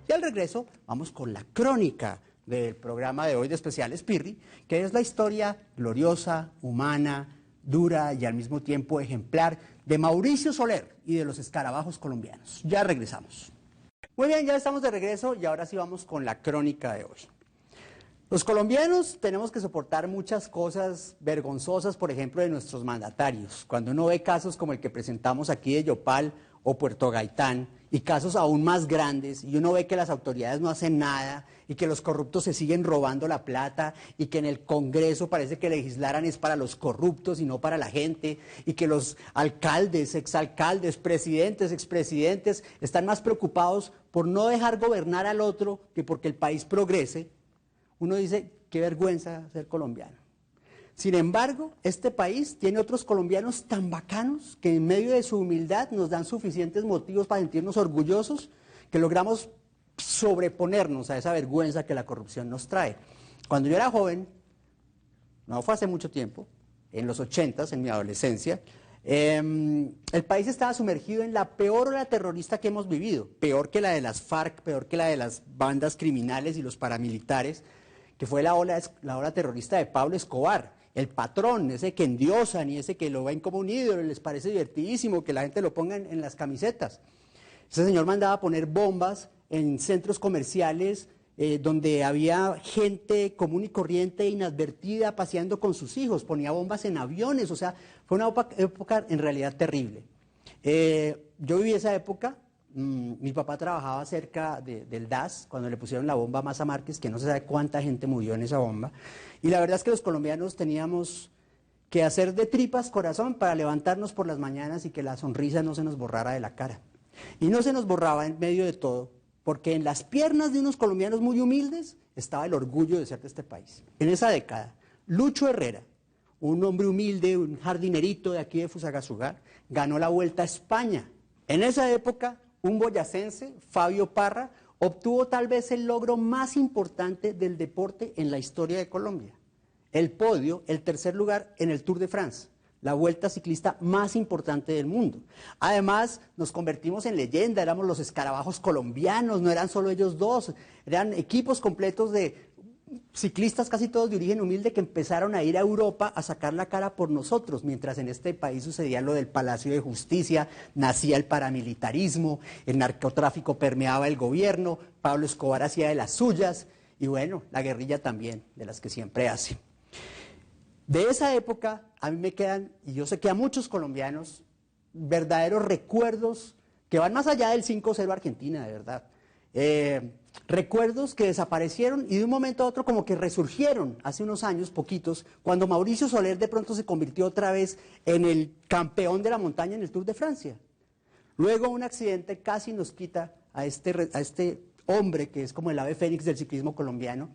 Y al regreso vamos con la crónica del programa de hoy de Especiales Pirri, que es la historia gloriosa, humana, dura y al mismo tiempo ejemplar de Mauricio Soler y de los escarabajos colombianos. Ya regresamos. Muy bien, ya estamos de regreso y ahora sí vamos con la crónica de hoy. Los colombianos tenemos que soportar muchas cosas vergonzosas, por ejemplo, de nuestros mandatarios. Cuando uno ve casos como el que presentamos aquí de Yopal o Puerto Gaitán, y casos aún más grandes, y uno ve que las autoridades no hacen nada, y que los corruptos se siguen robando la plata, y que en el Congreso parece que legislaran es para los corruptos y no para la gente, y que los alcaldes, exalcaldes, presidentes, expresidentes están más preocupados por no dejar gobernar al otro que porque el país progrese. Uno dice, qué vergüenza ser colombiano. Sin embargo, este país tiene otros colombianos tan bacanos que en medio de su humildad nos dan suficientes motivos para sentirnos orgullosos, que logramos sobreponernos a esa vergüenza que la corrupción nos trae. Cuando yo era joven, no fue hace mucho tiempo, en los 80s, en mi adolescencia, el país estaba sumergido en la peor ola terrorista que hemos vivido, peor que la de las FARC, peor que la de las bandas criminales y los paramilitares, que fue la ola terrorista de Pablo Escobar, el patrón, ese que endiosan y ese que lo ven como un ídolo, les parece divertidísimo que la gente lo ponga en las camisetas. Ese señor mandaba poner bombas en centros comerciales donde había gente común y corriente, inadvertida, paseando con sus hijos, ponía bombas en aviones, o sea, fue una época en realidad terrible. Yo viví esa época. Mi papá trabajaba cerca del DAS cuando le pusieron la bomba a Maza Márquez, que no se sabe cuánta gente murió en esa bomba. Y la verdad es que los colombianos teníamos que hacer de tripas corazón para levantarnos por las mañanas y que la sonrisa no se nos borrara de la cara. Y no se nos borraba en medio de todo, porque en las piernas de unos colombianos muy humildes estaba el orgullo de ser de este país. En esa década, Lucho Herrera, un hombre humilde, un jardinerito de aquí de Fusagasugá, ganó la Vuelta a España. En esa época, un boyacense, Fabio Parra, obtuvo tal vez el logro más importante del deporte en la historia de Colombia. El podio, el tercer lugar en el Tour de France, la vuelta ciclista más importante del mundo. Además, nos convertimos en leyenda, éramos los escarabajos colombianos, no eran solo ellos dos, eran equipos completos de ciclistas casi todos de origen humilde que empezaron a ir a Europa a sacar la cara por nosotros, mientras en este país sucedía lo del Palacio de Justicia, nacía el paramilitarismo, el narcotráfico permeaba el gobierno, Pablo Escobar hacía de las suyas y bueno, la guerrilla también, de las que siempre hace. De esa época a mí me quedan, y yo sé que a muchos colombianos, verdaderos recuerdos que van más allá del 5-0 Argentina, de verdad. Recuerdos que desaparecieron y de un momento a otro como que resurgieron hace unos años, poquitos, cuando Mauricio Soler de pronto se convirtió otra vez en el campeón de la montaña en el Tour de Francia. Luego un accidente casi nos quita a este hombre que es como el ave fénix del ciclismo colombiano,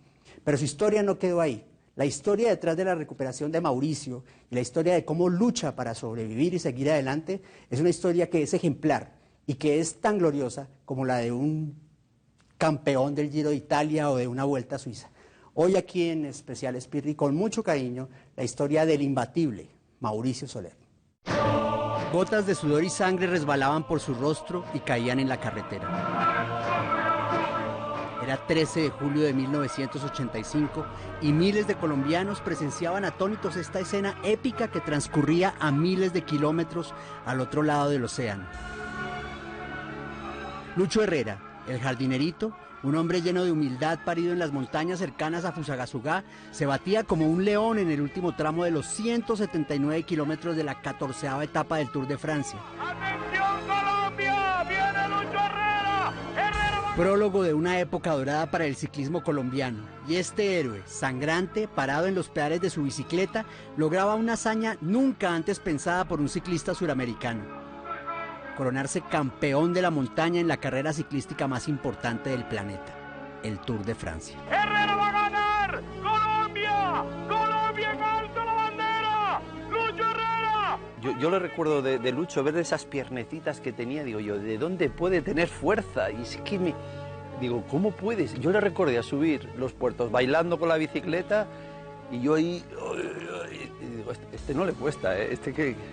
pero su historia no quedó ahí. La historia detrás de la recuperación de Mauricio y la historia de cómo lucha para sobrevivir y seguir adelante es una historia que es ejemplar y que es tan gloriosa como la de un campeón del Giro de Italia o de una Vuelta a Suiza. Hoy aquí en Especiales Pirri, con mucho cariño, la historia del imbatible Mauricio Soler. Gotas de sudor y sangre resbalaban por su rostro y caían en la carretera. Era 13 de julio de 1985 y miles de colombianos presenciaban atónitos esta escena épica que transcurría a miles de kilómetros al otro lado del océano. Lucho Herrera, el jardinerito, un hombre lleno de humildad parido en las montañas cercanas a Fusagasugá, se batía como un león en el último tramo de los 179 kilómetros de la 14ª etapa del Tour de Francia. ¡Atención Colombia! ¡Viene Lucho Herrera! Prólogo de una época dorada para el ciclismo colombiano. Y este héroe, sangrante, parado en los pedales de su bicicleta, lograba una hazaña nunca antes pensada por un ciclista suramericano: coronarse campeón de la montaña en la carrera ciclística más importante del planeta, el Tour de Francia. ¡Herrera va a ganar! ¡Colombia! ¡Colombia en alto la bandera! ¡Lucho Herrera! Yo le recuerdo de Lucho, ver esas piernecitas que tenía, digo yo, ¿de dónde puede tener fuerza? Y es que digo, ¿cómo puedes? Yo le recordé a subir los puertos bailando con la bicicleta y yo ahí... digo, este no le cuesta, ¿eh?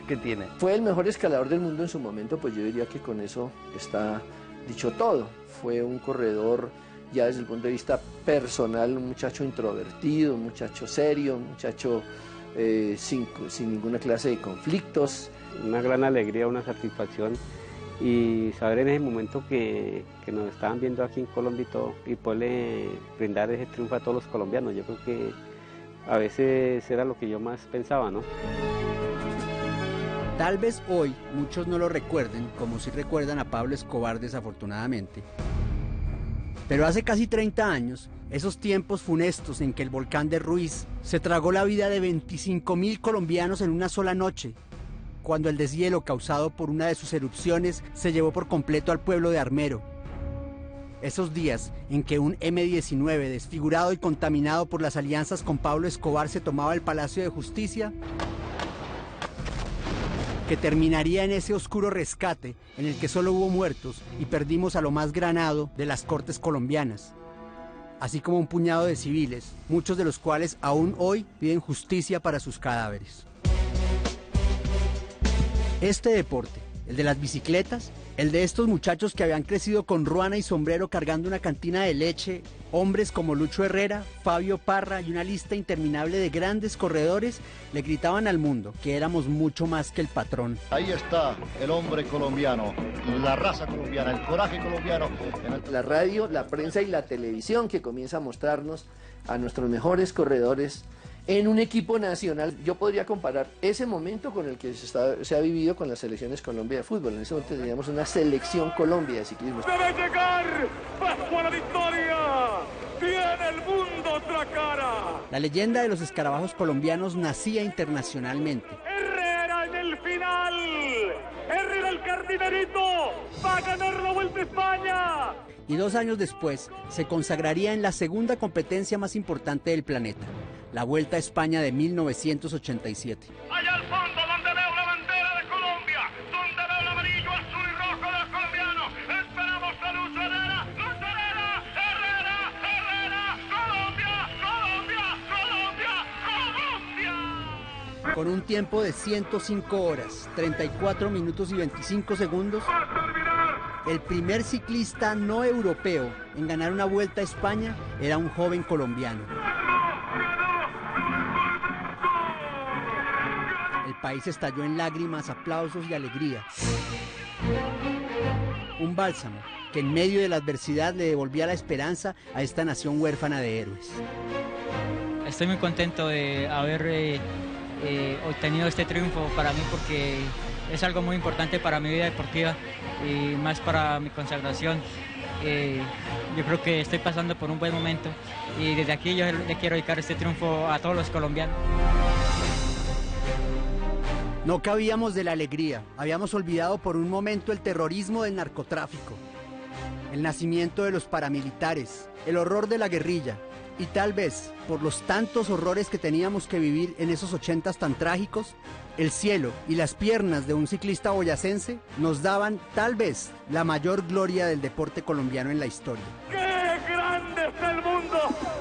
¿Qué tiene? Fue el mejor escalador del mundo en su momento, pues yo diría que con eso está dicho todo. Fue un corredor ya desde el punto de vista personal, un muchacho introvertido, un muchacho serio, un muchacho sin ninguna clase de conflictos. Una gran alegría, una satisfacción y saber en ese momento que nos estaban viendo aquí en Colombia y todo, y poderle brindar ese triunfo a todos los colombianos. Yo creo que a veces era lo que yo más pensaba, ¿no? Tal vez hoy muchos no lo recuerden, como si recuerdan a Pablo Escobar desafortunadamente. Pero hace casi 30 años, esos tiempos funestos en que el volcán de Ruiz se tragó la vida de 25.000 colombianos en una sola noche, cuando el deshielo causado por una de sus erupciones se llevó por completo al pueblo de Armero. Esos días en que un M-19 desfigurado y contaminado por las alianzas con Pablo Escobar se tomaba el Palacio de Justicia, que terminaría en ese oscuro rescate en el que solo hubo muertos y perdimos a lo más granado de las cortes colombianas, así como un puñado de civiles, muchos de los cuales aún hoy piden justicia para sus cadáveres. Este deporte, el de las bicicletas, el de estos muchachos que habían crecido con ruana y sombrero cargando una cantina de leche, hombres como Lucho Herrera, Fabio Parra y una lista interminable de grandes corredores, le gritaban al mundo que éramos mucho más que el patrón. Ahí está el hombre colombiano, la raza colombiana, el coraje colombiano. La radio, la prensa y la televisión que comienza a mostrarnos a nuestros mejores corredores en un equipo nacional. Yo podría comparar ese momento con el que se ha vivido con las selecciones Colombia de fútbol. En ese momento teníamos una selección Colombia de ciclismo. Debe llegar bajo la victoria. Tiene el mundo otra cara. La leyenda de los escarabajos colombianos nacía internacionalmente. Herrera en el final. Herrera el cardinerito. Va a ganar la Vuelta a España. Y 2 años después se consagraría en la segunda competencia más importante del planeta, la Vuelta a España de 1987. Allá al fondo donde veo la bandera de Colombia, donde veo el amarillo, azul y rojo de los colombianos. Esperamos a Lucho Herrera, Herrera, Colombia, Colombia, Colombia, Colombia. Con un tiempo de 105 horas, 34 minutos y 25 segundos, el primer ciclista no europeo en ganar una Vuelta a España era un joven colombiano. El país estalló en lágrimas, aplausos y alegría. Un bálsamo que en medio de la adversidad le devolvía la esperanza a esta nación huérfana de héroes. Estoy muy contento de haber obtenido este triunfo para mí porque es algo muy importante para mi vida deportiva y más para mi consagración. Yo creo que estoy pasando por un buen momento y desde aquí yo le quiero dedicar este triunfo a todos los colombianos. No cabíamos de la alegría, habíamos olvidado por un momento el terrorismo del narcotráfico, el nacimiento de los paramilitares, el horror de la guerrilla y tal vez, por los tantos horrores que teníamos que vivir en esos 80s tan trágicos, el cielo y las piernas de un ciclista boyacense nos daban tal vez la mayor gloria del deporte colombiano en la historia. ¡Qué grande es el mundo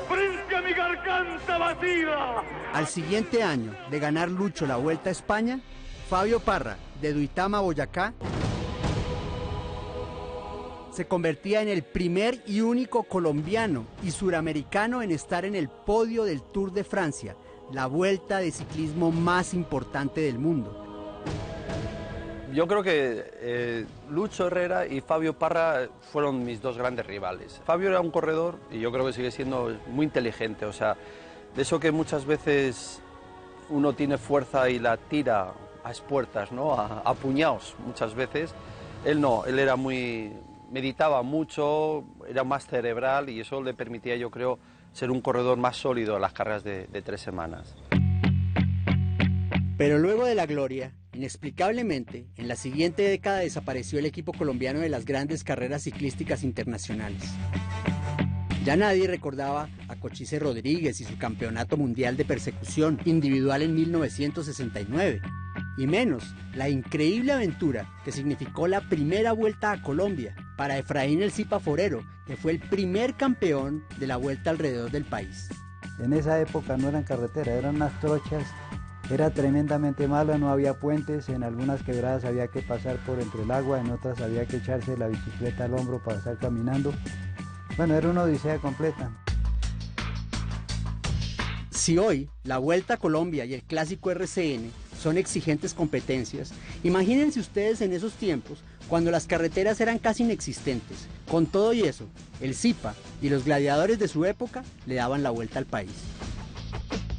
frente a mi garganta batida! Al siguiente año de ganar Lucho la Vuelta a España, Fabio Parra, de Duitama, Boyacá, se convertía en el primer y único colombiano y suramericano en estar en el podio del Tour de Francia, la vuelta de ciclismo más importante del mundo. Yo creo que Lucho Herrera y Fabio Parra fueron mis dos grandes rivales. Fabio era un corredor y yo creo que sigue siendo muy inteligente, o sea, de eso que muchas veces uno tiene fuerza y la tira a expuertas, ¿no? A puñados muchas veces. Él no, él era meditaba mucho, era más cerebral y eso le permitía, yo creo, ser un corredor más sólido en las carreras de 3 semanas. Pero luego de la gloria, inexplicablemente, en la siguiente década desapareció el equipo colombiano de las grandes carreras ciclísticas internacionales. Ya nadie recordaba a Cochise Rodríguez y su campeonato mundial de persecución individual en 1969, y menos la increíble aventura que significó la primera vuelta a Colombia para Efraín El Zipa Forero, que fue el primer campeón de la vuelta alrededor del país. En esa época no eran carreteras, eran unas trochas era tremendamente mala, no había puentes, en algunas quebradas había que pasar por entre el agua, en otras había que echarse la bicicleta al hombro para estar caminando. Bueno, era una odisea completa. Si hoy la Vuelta a Colombia y el clásico RCN son exigentes competencias, imagínense ustedes en esos tiempos, cuando las carreteras eran casi inexistentes. Con todo y eso, el Zipa y los gladiadores de su época le daban la vuelta al país.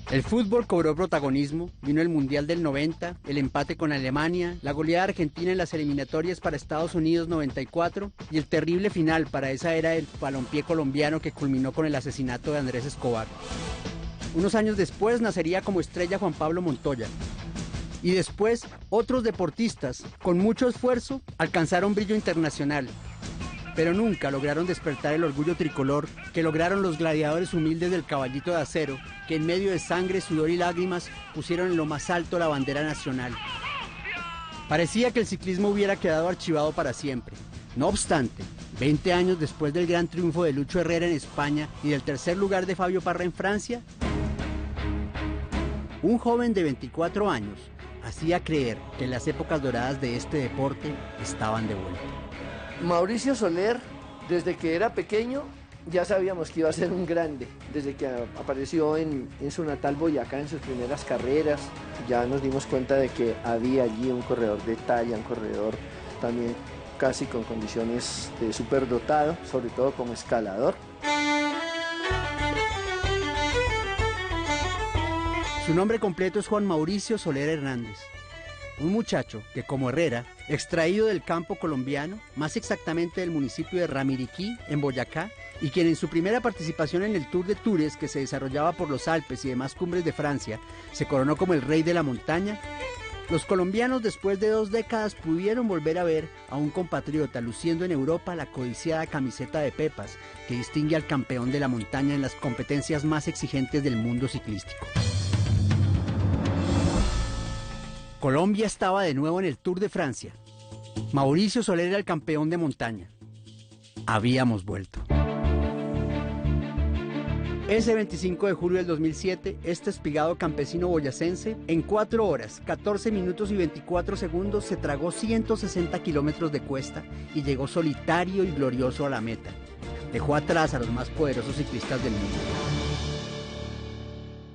El fútbol cobró protagonismo, vino el Mundial del 90, el empate con Alemania, la goleada argentina en las eliminatorias para Estados Unidos 94 y el terrible final para esa era del balompié colombiano que culminó con el asesinato de Andrés Escobar. Unos años después nacería como estrella Juan Pablo Montoya. Y después, otros deportistas, con mucho esfuerzo, alcanzaron brillo internacional. Pero nunca lograron despertar el orgullo tricolor que lograron los gladiadores humildes del Caballito de Acero, que en medio de sangre, sudor y lágrimas pusieron en lo más alto la bandera nacional. Parecía que el ciclismo hubiera quedado archivado para siempre. No obstante, 20 años después del gran triunfo de Lucho Herrera en España y del tercer lugar de Fabio Parra en Francia, un joven de 24 años hacía creer que las épocas doradas de este deporte estaban de vuelta. Mauricio Soler, desde que era pequeño, ya sabíamos que iba a ser un grande. Desde que apareció en su natal Boyacá en sus primeras carreras, ya nos dimos cuenta de que había allí un corredor de talla, un corredor también casi con condiciones de superdotado, sobre todo como escalador. Su nombre completo es Juan Mauricio Soler Hernández, un muchacho que, como Herrera, extraído del campo colombiano, más exactamente del municipio de Ramiriquí, en Boyacá, y quien en su primera participación en el Tour de Tours, que se desarrollaba por los Alpes y demás cumbres de Francia, se coronó como el rey de la montaña. Los colombianos, después de 2 décadas, pudieron volver a ver a un compatriota luciendo en Europa la codiciada camiseta de Pepas, que distingue al campeón de la montaña en las competencias más exigentes del mundo ciclístico. Colombia estaba de nuevo en el Tour de Francia. Mauricio Soler era el campeón de montaña. Habíamos vuelto. Ese 25 de julio del 2007, este espigado campesino boyacense, en 4 horas, 14 minutos y 24 segundos, se tragó 160 kilómetros de cuesta y llegó solitario y glorioso a la meta. Dejó atrás a los más poderosos ciclistas del mundo.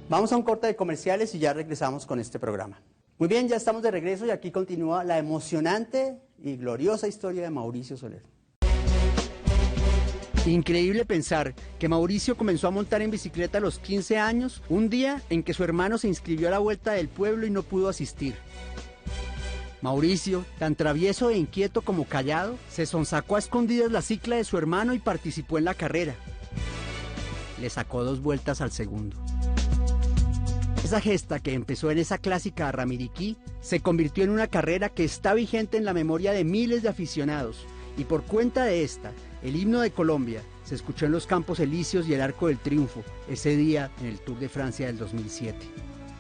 Vamos a un corte de comerciales y ya regresamos con este programa. Muy bien, ya estamos de regreso y aquí continúa la emocionante y gloriosa historia de Mauricio Soler. Increíble pensar que Mauricio comenzó a montar en bicicleta a los 15 años, un día en que su hermano se inscribió a la Vuelta del Pueblo y no pudo asistir. Mauricio, tan travieso e inquieto como callado, se sonsacó a escondidas la cicla de su hermano y participó en la carrera. Le sacó 2 vueltas al segundo. Esa gesta que empezó en esa clásica Ramiriquí se convirtió en una carrera que está vigente en la memoria de miles de aficionados y por cuenta de esta, el himno de Colombia se escuchó en los Campos Elíseos y el Arco del Triunfo ese día en el Tour de Francia del 2007.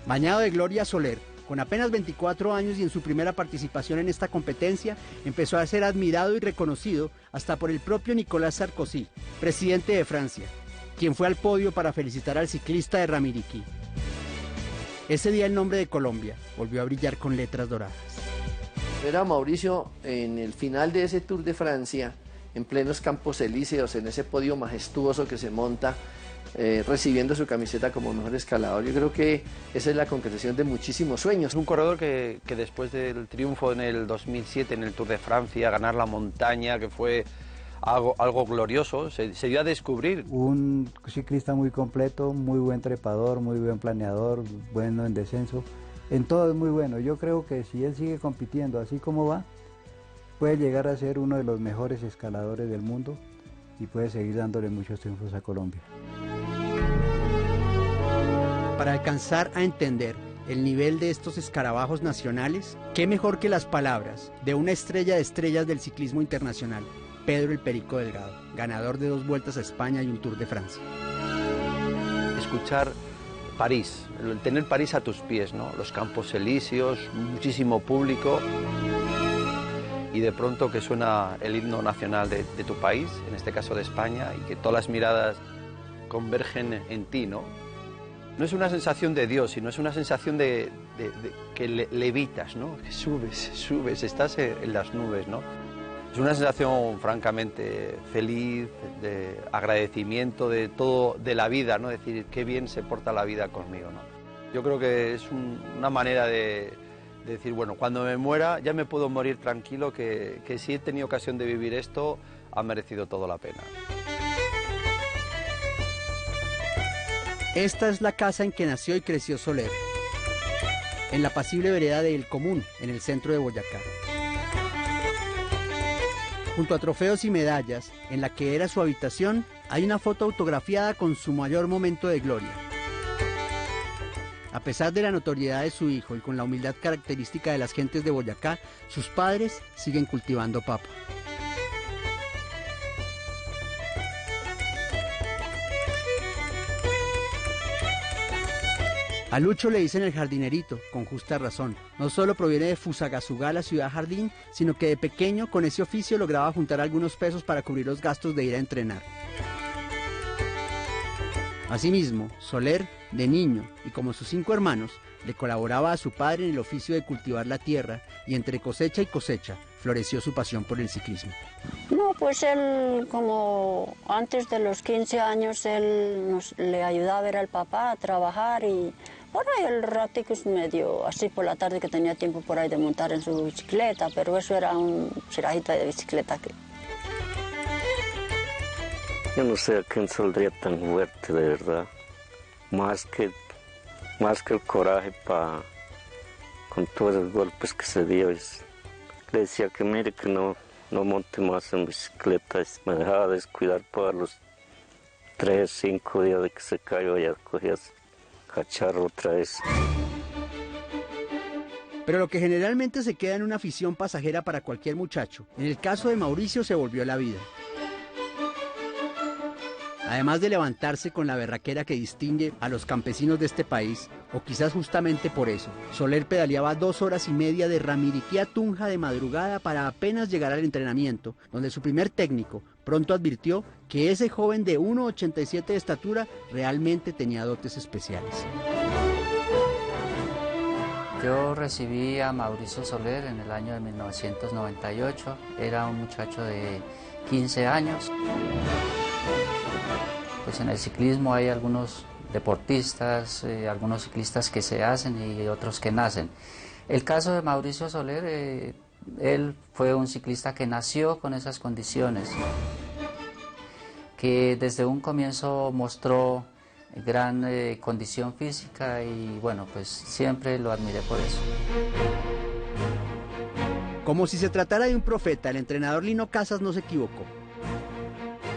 Bañado de gloria, Soler, con apenas 24 años y en su primera participación en esta competencia, empezó a ser admirado y reconocido hasta por el propio Nicolas Sarkozy, presidente de Francia, quien fue al podio para felicitar al ciclista de Ramiriquí. Ese día el nombre de Colombia volvió a brillar con letras doradas. Era Mauricio en el final de ese Tour de Francia, en plenos Campos Elíseos, en ese podio majestuoso que se monta, recibiendo su camiseta como mejor escalador. Yo creo que esa es la concreción de muchísimos sueños. Es un corredor que después del triunfo en el 2007 en el Tour de Francia, ganar la montaña, que fue algo glorioso, se dio a descubrir. Un ciclista muy completo, muy buen trepador, muy buen planeador, bueno en descenso, en todo es muy bueno. Yo creo que si él sigue compitiendo así como va, puede llegar a ser uno de los mejores escaladores del mundo y puede seguir dándole muchos triunfos a Colombia. Para alcanzar a entender el nivel de estos escarabajos nacionales, qué mejor que las palabras de una estrella de estrellas del ciclismo internacional, Pedro el Perico Delgado, ganador de 2 vueltas a España y un Tour de Francia. Escuchar París, el tener París a tus pies, ¿no? Los Campos Elíseos, muchísimo público y de pronto que suena el himno nacional de tu país, en este caso de España, y que todas las miradas convergen en ti, ¿no? No es una sensación de Dios, sino es una sensación de que levitas, ¿no? Que subes, estás en las nubes, ¿no? Es una sensación francamente feliz, de agradecimiento de todo, de la vida, ¿no? Decir, qué bien se porta la vida conmigo, ¿no? Yo creo que es una manera de decir, bueno, cuando me muera ya me puedo morir tranquilo, que si he tenido ocasión de vivir esto, ha merecido todo la pena. Esta es la casa en que nació y creció Soler, en la apacible vereda de El Común, en el centro de Boyacá. Junto a trofeos y medallas, en la que era su habitación, hay una foto autografiada con su mayor momento de gloria. A pesar de la notoriedad de su hijo y con la humildad característica de las gentes de Boyacá, sus padres siguen cultivando papa. A Lucho le dicen el jardinerito, con justa razón. No solo proviene de Fusagasugá, la ciudad jardín, sino que de pequeño con ese oficio lograba juntar algunos pesos para cubrir los gastos de ir a entrenar. Asimismo, Soler, de niño y como sus 5 hermanos, le colaboraba a su padre en el oficio de cultivar la tierra y entre cosecha y cosecha floreció su pasión por el ciclismo. No, pues él, como antes de los 15 años, él le ayudaba a ver al papá a trabajar y por ahí el ratico es medio así por la tarde que tenía tiempo por ahí de montar en su bicicleta, pero eso era un chirajita de bicicleta que... Yo no sé a quién saldría tan fuerte, de verdad. Más que el coraje con todos los golpes que se dio. Le decía que mire que no monte más en bicicleta. Me dejaba descuidar para los 3, 5 días de que se cayó, ya cogías cacharro otra vez. Pero lo que generalmente se queda en una afición pasajera para cualquier muchacho, en el caso de Mauricio se volvió la vida. Además de levantarse con la berraquera que distingue a los campesinos de este país, o quizás justamente por eso, Soler pedaleaba 2 horas y media de Ramiriquí a Tunja de madrugada para apenas llegar al entrenamiento, donde su primer técnico pronto advirtió que ese joven de 1,87 de estatura realmente tenía dotes especiales. Yo recibí a Mauricio Soler en el año de 1998, era un muchacho de 15 años. Pues en el ciclismo hay algunos deportistas, algunos ciclistas que se hacen y otros que nacen. El caso de Mauricio Soler, él fue un ciclista que nació con esas condiciones, que desde un comienzo mostró gran condición física y bueno, pues siempre lo admiré por eso. Como si se tratara de un profeta, el entrenador Lino Casas no se equivocó.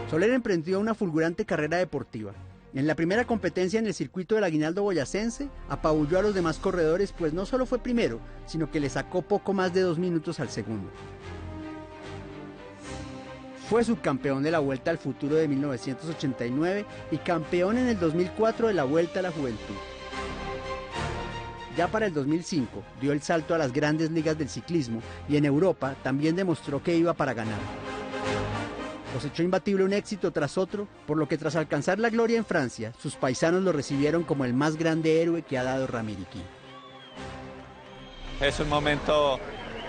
Soler emprendió una fulgurante carrera deportiva. En la primera competencia en el circuito del Aguinaldo boyacense, apabulló a los demás corredores, pues no solo fue primero, sino que le sacó poco más de 2 minutos al segundo. Fue subcampeón de la Vuelta al Futuro de 1989 y campeón en el 2004 de la Vuelta a la Juventud. Ya para el 2005 dio el salto a las grandes ligas del ciclismo y en Europa también demostró que iba para ganar. Cosechó imbatible un éxito tras otro, por lo que tras alcanzar la gloria en Francia, sus paisanos lo recibieron como el más grande héroe que ha dado Ramiriquí. Es un momento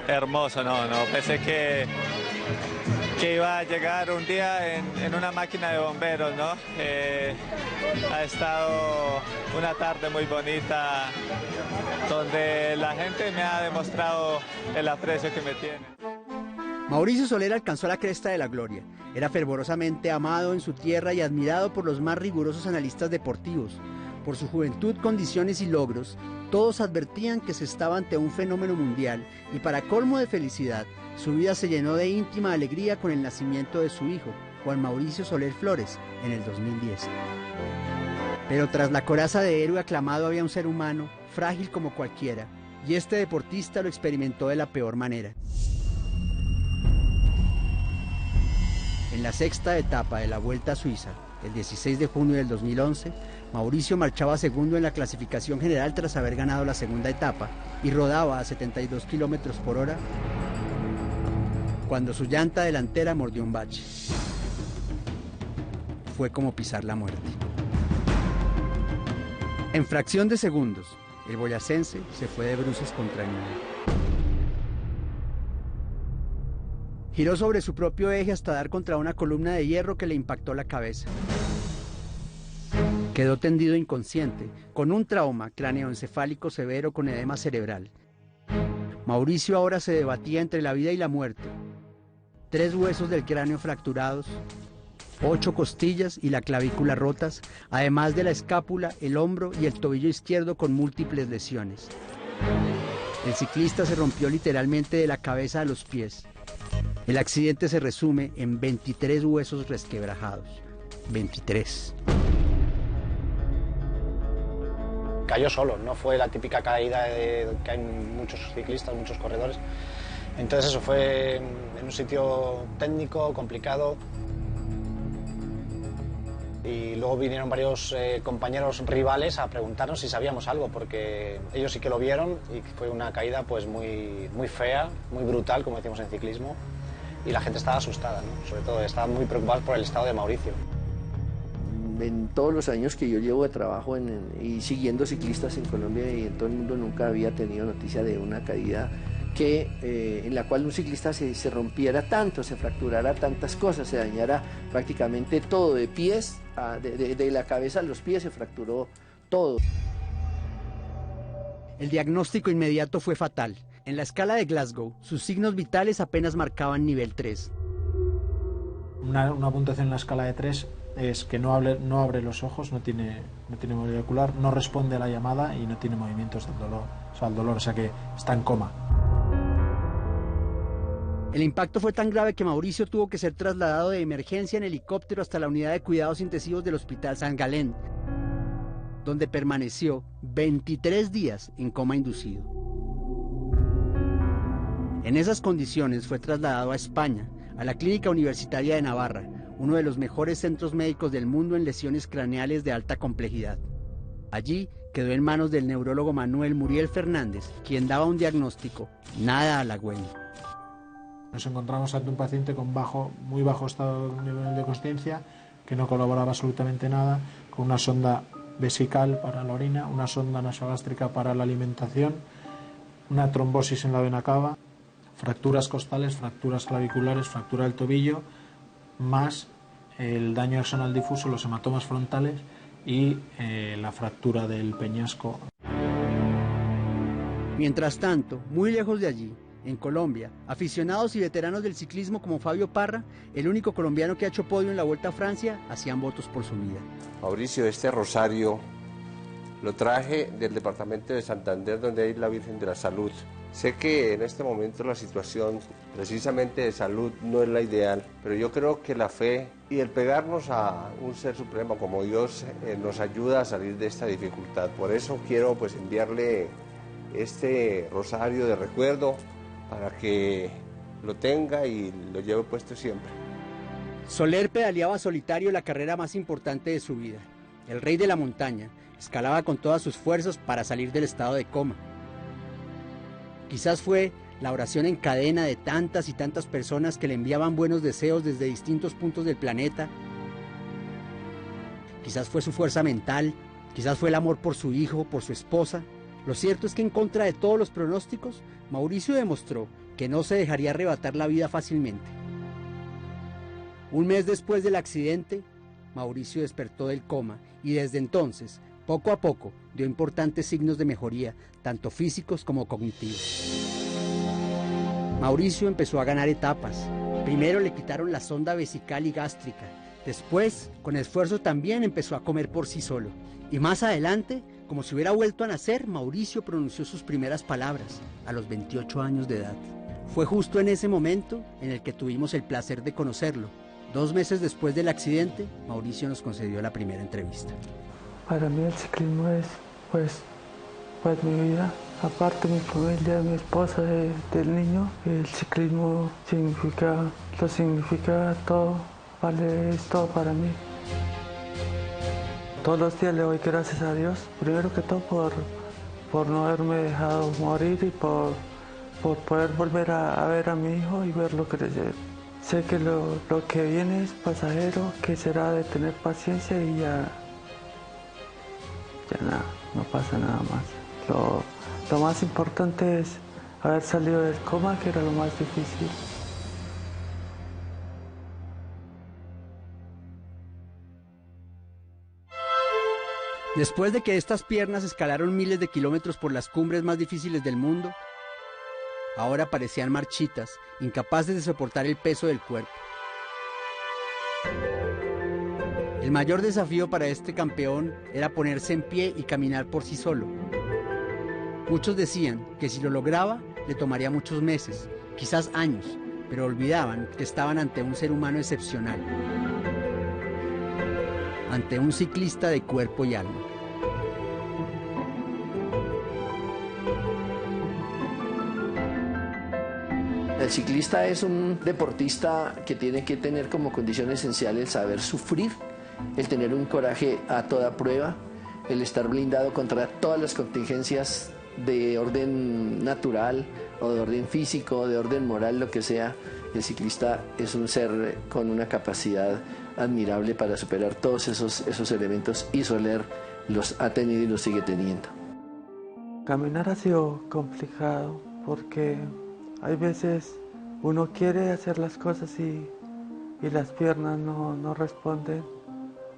hermoso, no pensé que iba a llegar un día en una máquina de bomberos, ¿no? Ha estado una tarde muy bonita, donde la gente me ha demostrado el aprecio que me tiene. Mauricio Soler alcanzó la cresta de la gloria. Era fervorosamente amado en su tierra y admirado por los más rigurosos analistas deportivos. Por su juventud, condiciones y logros, todos advertían que se estaba ante un fenómeno mundial y para colmo de felicidad, su vida se llenó de íntima alegría con el nacimiento de su hijo, Juan Mauricio Soler Flores, en el 2010. Pero tras la coraza de héroe aclamado había un ser humano, frágil como cualquiera, y este deportista lo experimentó de la peor manera. En la sexta etapa de la Vuelta a Suiza, el 16 de junio del 2011, Mauricio marchaba segundo en la clasificación general tras haber ganado la segunda etapa y rodaba a 72 kilómetros por hora cuando su llanta delantera mordió un bache. Fue como pisar la muerte. En fracción de segundos, el boyacense se fue de bruces contra el muro. Giró sobre su propio eje hasta dar contra una columna de hierro que le impactó la cabeza. Quedó tendido inconsciente, con un trauma cráneoencefálico severo con edema cerebral. Mauricio ahora se debatía entre la vida y la muerte. 3 huesos del cráneo fracturados, 8 costillas y la clavícula rotas, además de la escápula, el hombro y el tobillo izquierdo con múltiples lesiones. El ciclista se rompió literalmente de la cabeza a los pies. El accidente se resume en 23 huesos resquebrajados. 23. Cayó solo, no fue la típica caída que hay muchos ciclistas, muchos corredores. Entonces eso fue en un sitio técnico, complicado. Y luego vinieron varios compañeros rivales a preguntarnos si sabíamos algo, porque ellos sí que lo vieron y fue una caída pues muy fea, muy brutal, como decimos en ciclismo. Y la gente estaba asustada, ¿no? Sobre todo estaban muy preocupados por el estado de Mauricio. En todos los años que yo llevo de trabajo y siguiendo ciclistas en Colombia y en todo el mundo, nunca había tenido noticia de una caída en la cual un ciclista se rompiera tanto, se fracturara tantas cosas, se dañara prácticamente todo, de pies, de la cabeza a los pies se fracturó todo. El diagnóstico inmediato fue fatal. En la escala de Glasgow, sus signos vitales apenas marcaban nivel 3. Una puntuación en la escala de 3 es que no abre los ojos, no tiene movilidad ocular, no responde a la llamada y no tiene movimientos del dolor, o sea que está en coma. El impacto fue tan grave que Mauricio tuvo que ser trasladado de emergencia en helicóptero hasta la unidad de cuidados intensivos del Hospital San Galén, donde permaneció 23 días en coma inducido. En esas condiciones fue trasladado a España, a la Clínica Universitaria de Navarra, uno de los mejores centros médicos del mundo en lesiones craneales de alta complejidad. Allí quedó en manos del neurólogo Manuel Muriel Fernández, quien daba un diagnóstico nada halagüeño. Nos encontramos ante un paciente con muy bajo estado de nivel de consciencia, que no colaboraba absolutamente nada, con una sonda vesical para la orina, una sonda nasogástrica para la alimentación, una trombosis en la vena cava, fracturas costales, fracturas claviculares, fractura del tobillo, más el daño axonal difuso, los hematomas frontales y la fractura del peñasco. Mientras tanto, muy lejos de allí, en Colombia, aficionados y veteranos del ciclismo como Fabio Parra, el único colombiano que ha hecho podio en la Vuelta a Francia, hacían votos por su vida. Mauricio, este rosario lo traje del departamento de Santander, donde hay la Virgen de la Salud. Sé que en este momento la situación precisamente de salud no es la ideal, pero yo creo que la fe y el pegarnos a un ser supremo como Dios nos ayuda a salir de esta dificultad. Por eso quiero enviarle este rosario de recuerdo para que lo tenga y lo lleve puesto siempre. Soler pedaleaba solitario la carrera más importante de su vida. El rey de la montaña escalaba con todas sus fuerzas para salir del estado de coma. Quizás fue la oración en cadena de tantas y tantas personas que le enviaban buenos deseos desde distintos puntos del planeta. Quizás fue su fuerza mental, quizás fue el amor por su hijo, por su esposa. Lo cierto es que en contra de todos los pronósticos, Mauricio demostró que no se dejaría arrebatar la vida fácilmente. Un mes después del accidente, Mauricio despertó del coma y desde entonces, poco a poco, dio importantes signos de mejoría, tanto físicos como cognitivos. Mauricio empezó a ganar etapas. Primero le quitaron la sonda vesical y gástrica. Después, con esfuerzo también empezó a comer por sí solo. Y más adelante, como si hubiera vuelto a nacer, Mauricio pronunció sus primeras palabras a los 28 años de edad. Fue justo en ese momento en el que tuvimos el placer de conocerlo. 2 meses después del accidente, Mauricio nos concedió la primera entrevista. Para mí el ciclismo es pues mi vida. Aparte mi familia, mi esposa, del niño, el ciclismo significa todo, es todo para mí. Todos los días le doy gracias a Dios, primero que todo por no haberme dejado morir y por poder volver a ver a mi hijo y verlo crecer. Sé que lo que viene es pasajero, que será de tener paciencia y ya nada, no pasa nada más. Lo más importante es haber salido del coma, que era lo más difícil. Después de que estas piernas escalaron miles de kilómetros por las cumbres más difíciles del mundo, ahora parecían marchitas, incapaces de soportar el peso del cuerpo. El mayor desafío para este campeón era ponerse en pie y caminar por sí solo. Muchos decían que si lo lograba, le tomaría muchos meses, quizás años, pero olvidaban que estaban ante un ser humano excepcional, ante un ciclista de cuerpo y alma. El ciclista es un deportista que tiene que tener como condición esencial el saber sufrir, el tener un coraje a toda prueba, el estar blindado contra todas las contingencias de orden natural o de orden físico, de orden moral, lo que sea. El ciclista es un ser con una capacidad admirable para superar todos esos elementos, y Soler los ha tenido y los sigue teniendo. Caminar ha sido complicado porque hay veces uno quiere hacer las cosas y las piernas no responden,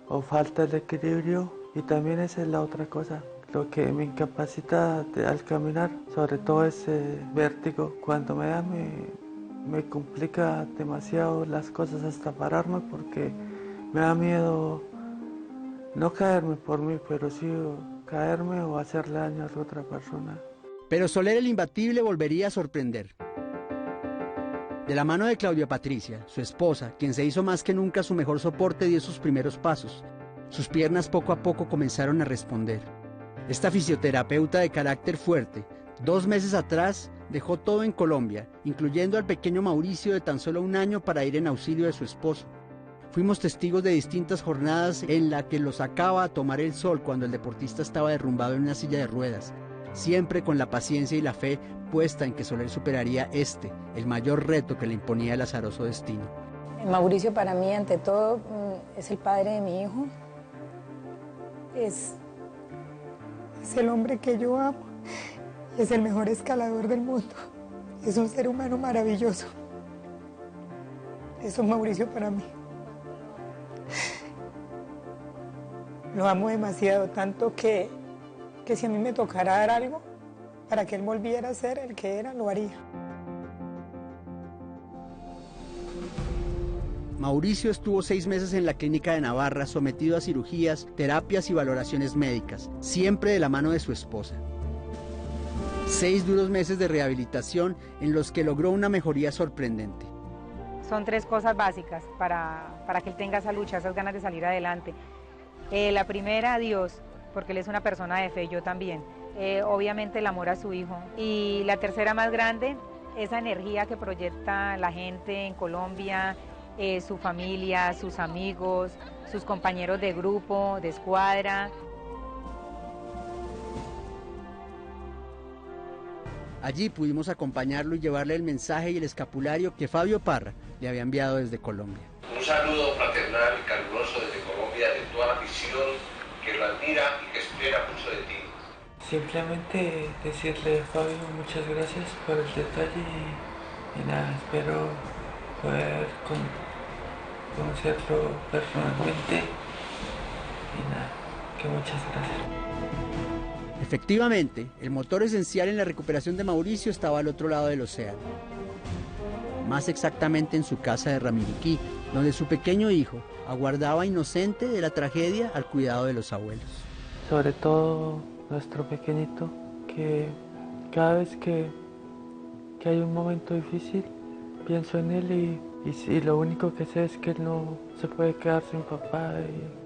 o falta el equilibrio, y también esa es la otra cosa. Lo que me incapacita al caminar, sobre todo es vértigo. Cuando me da me complica demasiado las cosas hasta pararme, porque me da miedo no caerme por mí, pero sí caerme o hacerle daño a otra persona. Pero Soler el imbatible volvería a sorprender. De la mano de Claudia Patricia, su esposa, quien se hizo más que nunca su mejor soporte, dio sus primeros pasos. Sus piernas poco a poco comenzaron a responder. Esta fisioterapeuta de carácter fuerte, 2 meses atrás, dejó todo en Colombia, incluyendo al pequeño Mauricio de tan solo 1 año, para ir en auxilio de su esposo. Fuimos testigos de distintas jornadas en las que lo sacaba a tomar el sol cuando el deportista estaba derrumbado en una silla de ruedas, siempre con la paciencia y la fe puesta en que Soler superaría el mayor reto que le imponía el azaroso destino. Mauricio para mí, ante todo, es el padre de mi hijo. Es el hombre que yo amo. Es el mejor escalador del mundo. Es un ser humano maravilloso. Eso es Mauricio para mí. Lo amo demasiado, tanto que si a mí me tocara dar algo para que él volviera a ser el que era, lo haría. Mauricio estuvo 6 meses en la clínica de Navarra, sometido a cirugías, terapias y valoraciones médicas, siempre de la mano de su esposa. 6 duros meses de rehabilitación en los que logró una mejoría sorprendente. Son 3 cosas básicas para que él tenga esa lucha, esas ganas de salir adelante. La primera, Dios, porque él es una persona de fe, yo también. Obviamente el amor a su hijo. Y la tercera más grande, esa energía que proyecta la gente en Colombia, su familia, sus amigos, sus compañeros de grupo, de escuadra. Allí pudimos acompañarlo y llevarle el mensaje y el escapulario que Fabio Parra le había enviado desde Colombia. Un saludo fraternal y caluroso desde Colombia, de toda la afición que lo admira y que espera mucho de ti. Simplemente decirle a Fabio muchas gracias por el detalle y nada, espero poder conocerlo personalmente y nada, que muchas gracias. Efectivamente, el motor esencial en la recuperación de Mauricio estaba al otro lado del océano. Más exactamente en su casa de Ramiriquí, donde su pequeño hijo aguardaba inocente de la tragedia al cuidado de los abuelos. Sobre todo nuestro pequeñito, que cada vez que hay un momento difícil, pienso en él y lo único que sé es que él no se puede quedar sin papá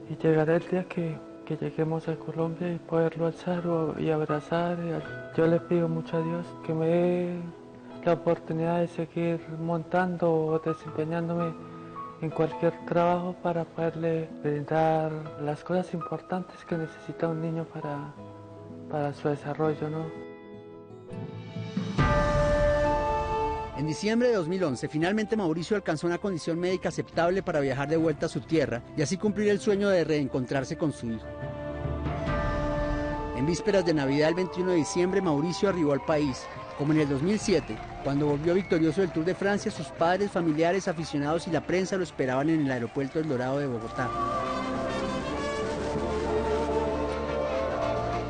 y llegará el día que lleguemos a Colombia y poderlo alzar y abrazar. Yo le pido mucho a Dios que me dé la oportunidad de seguir montando o desempeñándome en cualquier trabajo para poderle brindar las cosas importantes que necesita un niño para su desarrollo, ¿no? En diciembre de 2011, finalmente Mauricio alcanzó una condición médica aceptable para viajar de vuelta a su tierra y así cumplir el sueño de reencontrarse con su hijo. En vísperas de Navidad, el 21 de diciembre, Mauricio arribó al país. Como en el 2007, cuando volvió victorioso del Tour de Francia, sus padres, familiares, aficionados y la prensa lo esperaban en el aeropuerto El Dorado de Bogotá.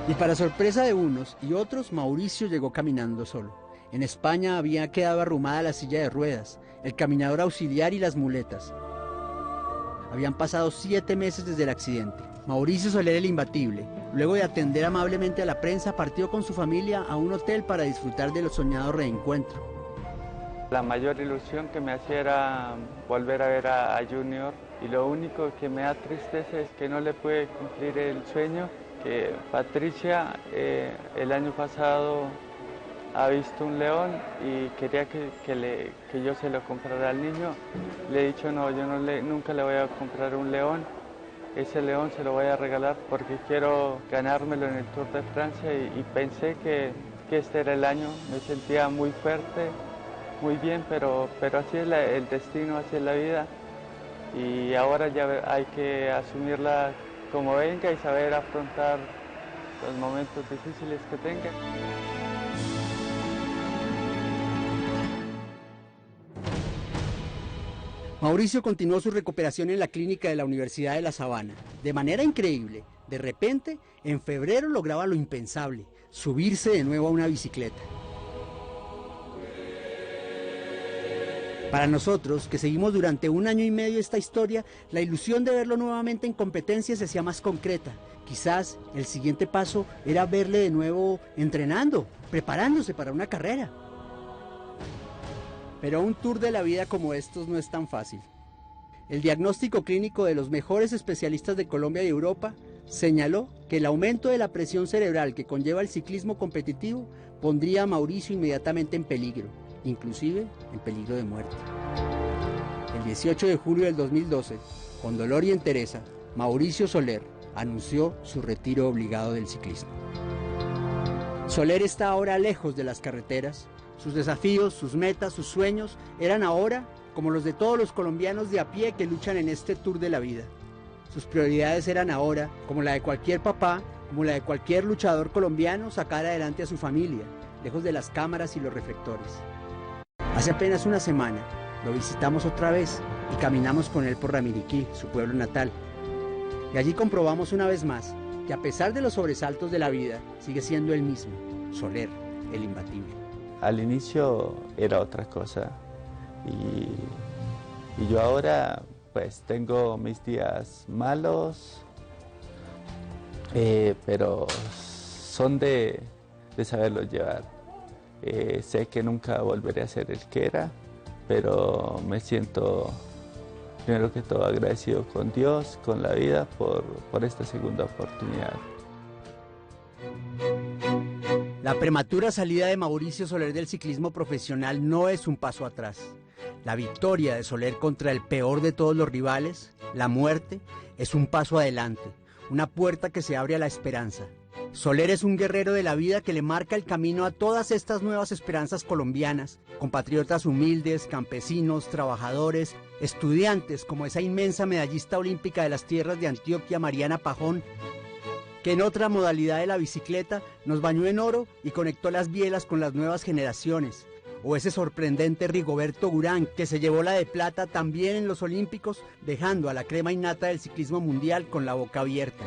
Y para sorpresa de unos y otros, Mauricio llegó caminando solo. En España había quedado arrumada la silla de ruedas, el caminador auxiliar y las muletas. Habían pasado 7 meses desde el accidente. Mauricio Soler, el imbatible, luego de atender amablemente a la prensa, partió con su familia a un hotel para disfrutar del soñado reencuentro. La mayor ilusión que me hacía era volver a ver a Junior, y lo único que me da tristeza es que no le pude cumplir el sueño, que Patricia el año pasado ha visto un león y quería que yo se lo comprara al niño. Le he dicho no, yo nunca le voy a comprar un león. Ese león se lo voy a regalar porque quiero ganármelo en el Tour de Francia y pensé que este era el año. Me sentía muy fuerte, muy bien, pero así es el destino, así es la vida. Y ahora ya hay que asumirla como venga y saber afrontar los momentos difíciles que tenga. Mauricio continuó su recuperación en la clínica de la Universidad de La Sabana. De manera increíble, de repente, en febrero lograba lo impensable, subirse de nuevo a una bicicleta. Para nosotros, que seguimos durante 1 año y medio esta historia, la ilusión de verlo nuevamente en competencia se hacía más concreta. Quizás el siguiente paso era verle de nuevo entrenando, preparándose para una carrera. Pero un tour de la vida como estos no es tan fácil. El diagnóstico clínico de los mejores especialistas de Colombia y Europa señaló que el aumento de la presión cerebral que conlleva el ciclismo competitivo pondría a Mauricio inmediatamente en peligro, inclusive en peligro de muerte. El 18 de julio del 2012, con dolor y entereza, Mauricio Soler anunció su retiro obligado del ciclismo. Soler está ahora lejos de las carreteras. Sus desafíos, sus metas, sus sueños eran ahora como los de todos los colombianos de a pie que luchan en este tour de la vida. Sus prioridades eran ahora, como la de cualquier papá, como la de cualquier luchador colombiano, sacar adelante a su familia, lejos de las cámaras y los reflectores. Hace apenas una semana lo visitamos otra vez y caminamos con él por Ramiriquí, su pueblo natal. Y allí comprobamos una vez más que a pesar de los sobresaltos de la vida, sigue siendo el mismo, Soler, el imbatible. Al inicio era otra cosa y yo ahora pues tengo mis días malos, pero son de saberlos llevar. Sé que nunca volveré a ser el que era, pero me siento primero que todo agradecido con Dios, con la vida por esta segunda oportunidad. La prematura salida de Mauricio Soler del ciclismo profesional no es un paso atrás. La victoria de Soler contra el peor de todos los rivales, la muerte, es un paso adelante, una puerta que se abre a la esperanza. Soler es un guerrero de la vida que le marca el camino a todas estas nuevas esperanzas colombianas, compatriotas humildes, campesinos, trabajadores, estudiantes como esa inmensa medallista olímpica de las tierras de Antioquia, Mariana Pajón, que en otra modalidad de la bicicleta nos bañó en oro y conectó las bielas con las nuevas generaciones. O ese sorprendente Rigoberto Urán, que se llevó la de plata también en los Olímpicos, dejando a la crema innata del ciclismo mundial con la boca abierta.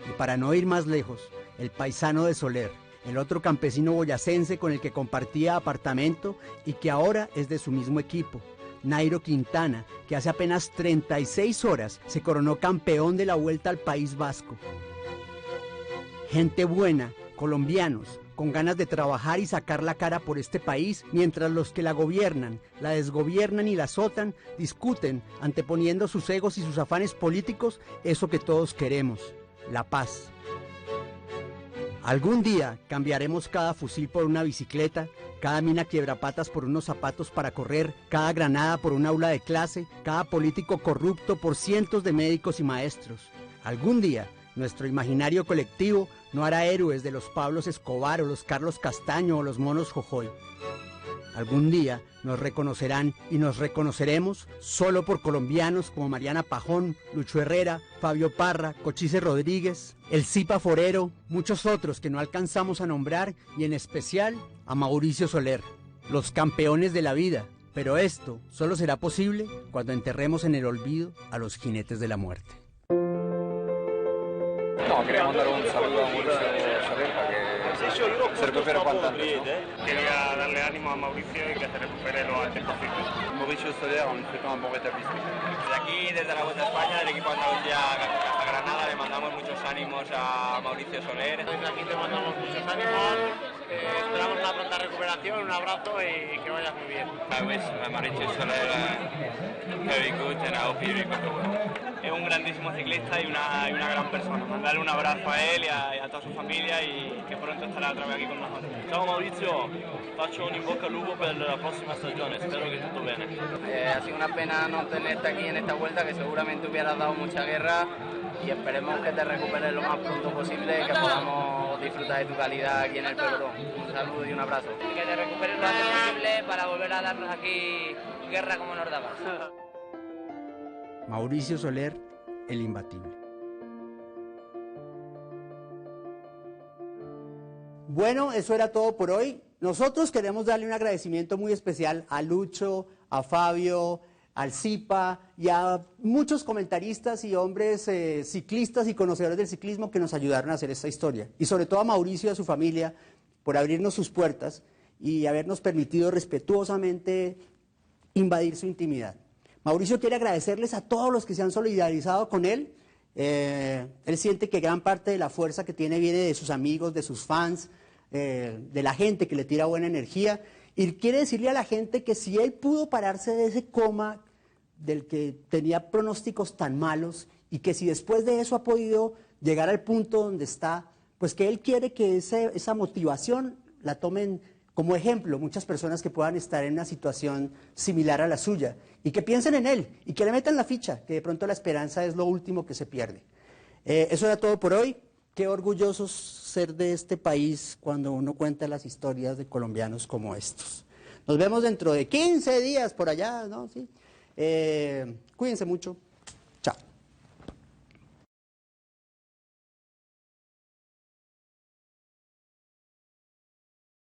Y para no ir más lejos, el paisano de Soler, el otro campesino boyacense con el que compartía apartamento y que ahora es de su mismo equipo, Nairo Quintana, que hace apenas 36 horas se coronó campeón de la Vuelta al País Vasco. Gente buena, colombianos, con ganas de trabajar y sacar la cara por este país, mientras los que la gobiernan, la desgobiernan y la azotan, discuten, anteponiendo sus egos y sus afanes políticos, eso que todos queremos, la paz. Algún día cambiaremos cada fusil por una bicicleta, cada mina quiebrapatas por unos zapatos para correr, cada granada por un aula de clase, cada político corrupto por cientos de médicos y maestros. Algún día, nuestro imaginario colectivo no hará héroes de los Pablos Escobar o los Carlos Castaño o los monos Jojoy. algún día nos reconocerán y nos reconoceremos solo por colombianos como Mariana Pajón, Lucho Herrera, Fabio Parra, Cochise Rodríguez, el Zipa Forero, muchos otros que no alcanzamos a nombrar y en especial a Mauricio Soler, los campeones de la vida. Pero esto solo será posible cuando enterremos en el olvido a los jinetes de la muerte. No, quería mandar un saludo a Mauricio Soler para que se recupere cuanto antes. Quería darle ánimo a Mauricio y que se recupere lo antes posible. Mauricio Soler, on lui souhaite un bon rétablissement. Desde aquí, desde la Vuelta a España, del equipo Andalucía a Granada, le mandamos muchos ánimos a Mauricio Soler. Desde aquí te mandamos muchos ánimos, esperamos una pronta recuperación, un abrazo y que vayas muy bien. I wish Mauricio Soler very good and I hope he recovers. Es un grandísimo ciclista y una gran persona. Mandarle un abrazo a él y a toda su familia y que pronto estará otra vez aquí con nosotros. Ciao Maurizio, faccio un in bocca al lupo per la prossima stagione, spero que tutto bene. Ha sido una pena no tenerte aquí en esta vuelta, que seguramente hubieras dado mucha guerra y esperemos que te recuperes lo más pronto posible y que podamos disfrutar de tu calidad aquí en el pelotón. Un saludo y un abrazo. Que te recuperes lo antes posible para volver a darnos aquí guerra como nos dabas. Mauricio Soler, el imbatible. Bueno, eso era todo por hoy. Nosotros queremos darle un agradecimiento muy especial a Lucho, a Fabio, al Zipa y a muchos comentaristas y hombres ciclistas y conocedores del ciclismo que nos ayudaron a hacer esta historia. Y sobre todo a Mauricio y a su familia por abrirnos sus puertas y habernos permitido respetuosamente invadir su intimidad. Mauricio quiere agradecerles a todos los que se han solidarizado con él. Él siente que gran parte de la fuerza que tiene viene de sus amigos, de sus fans, de la gente que le tira buena energía. Y quiere decirle a la gente que si él pudo pararse de ese coma del que tenía pronósticos tan malos y que si después de eso ha podido llegar al punto donde está, pues que él quiere que esa motivación la tomen como ejemplo muchas personas que puedan estar en una situación similar a la suya y que piensen en él y que le metan la ficha, que de pronto la esperanza es lo último que se pierde. Eso era todo por hoy. Qué orgullosos ser de este país cuando uno cuenta las historias de colombianos como estos. Nos vemos dentro de 15 días por allá, ¿no? Sí. Cuídense mucho.